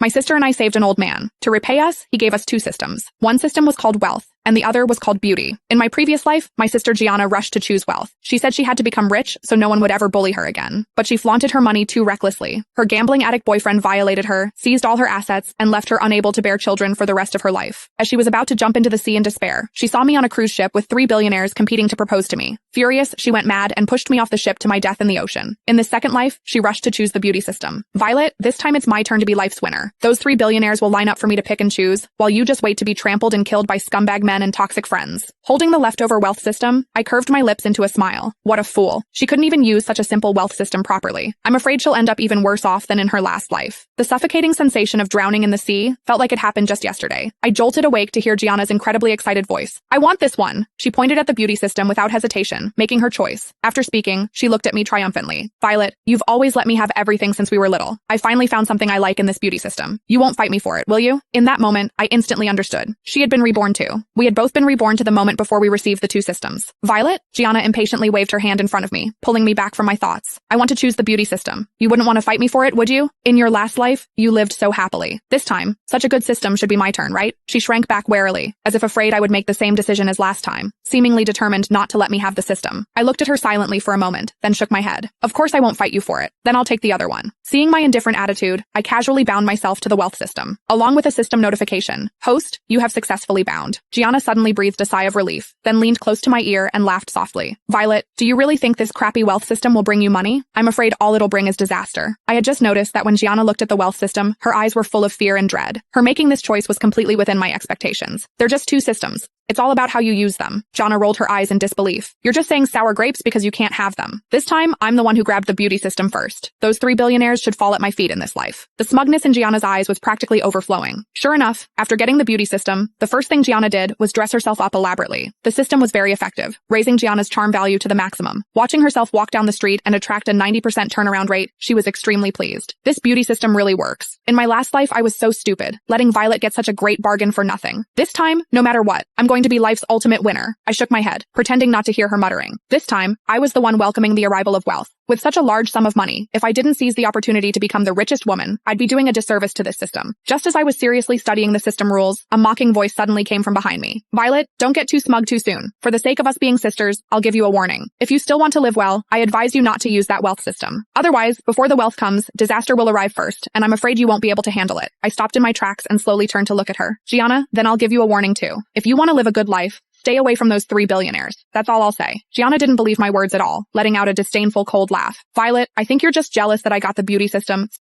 My sister and I saved an old man. To repay us, he gave us two systems. One system was called wealth, and the other was called beauty. In my previous life, my sister Gianna rushed to choose wealth. She said she had to become rich so no one would ever bully her again. But she flaunted her money too recklessly. Her gambling addict boyfriend violated her, seized all her assets, and left her unable to bear children for the rest of her life. As she was about to jump into the sea in despair, she saw me on a cruise ship with 3 billionaires competing to propose to me. Furious, she went mad and pushed me off the ship to my death in the ocean. In this second life, she rushed to choose the beauty system. Violet, this time it's my turn to be life's winner. Those 3 billionaires will line up for me to pick and choose, while you just wait to be trampled and killed by scumbag men and toxic friends. Holding the leftover wealth system, I curved my lips into a smile. What a fool. She couldn't even use such a simple wealth system properly. I'm afraid she'll end up even worse off than in her last life. The suffocating sensation of drowning in the sea felt like it happened just yesterday. I jolted awake to hear Gianna's incredibly excited voice. I want this one. She pointed at the beauty system without hesitation, making her choice. After speaking, she looked at me triumphantly. Violet, you've always let me have everything since we were little. I finally found something I like in this beauty system. You won't fight me for it, will you? In that moment, I instantly understood. She had been reborn too. We had both been reborn to the moment before we received the 2 systems. Violet? Gianna impatiently waved her hand in front of me, pulling me back from my thoughts. I want to choose the beauty system. You wouldn't want to fight me for it, would you? In your last life, you lived so happily. This time, such a good system should be my turn, right? She shrank back warily, as if afraid I would make the same decision as last time, seemingly determined not to let me have the system. I looked at her silently for a moment, then shook my head. Of course I won't fight you for it. Then I'll take the other one. Seeing my indifferent attitude, I casually bound myself to the wealth system, along with a system notification. Host, you have successfully bound. Gianna suddenly breathed a sigh of relief, then leaned close to my ear and laughed softly. Violet, do you really think this crappy wealth system will bring you money? I'm afraid all it'll bring is disaster. I had just noticed that when Gianna looked at the wealth system, her eyes were full of fear and dread. Her making this choice was completely within my expectations. They're just 2 systems. It's all about how you use them. Gianna rolled her eyes in disbelief. You're just saying sour grapes because you can't have them. This time, I'm the one who grabbed the beauty system first. Those 3 billionaires should fall at my feet in this life. The smugness in Gianna's eyes was practically overflowing. Sure enough, after getting the beauty system, the first thing Gianna did was dress herself up elaborately. The system was very effective, raising Gianna's charm value to the maximum. Watching herself walk down the street and attract a 90% turnaround rate, she was extremely pleased. This beauty system really works. In my last life, I was so stupid, letting Violet get such a great bargain for nothing. This time, no matter what, I'm going to be life's ultimate winner. I shook my head, pretending not to hear her muttering. This time, I was the one welcoming the arrival of wealth. With such a large sum of money, if I didn't seize the opportunity to become the richest woman, I'd be doing a disservice to this system. Just as I was seriously studying the system rules, a mocking voice suddenly came from behind me. Violet, don't get too smug too soon. For the sake of us being sisters, I'll give you a warning. If you still want to live well, I advise you not to use that wealth system. Otherwise, before the wealth comes, disaster will arrive first, and I'm afraid you won't be able to handle it. I stopped in my tracks and slowly turned to look at her. Gianna, then I'll give you a warning too. If you want to live a good life, stay away from those 3 billionaires. That's all I'll say. Gianna didn't believe my words at all, letting out a disdainful cold laugh. Violet, I think you're just jealous that I got the beauty system.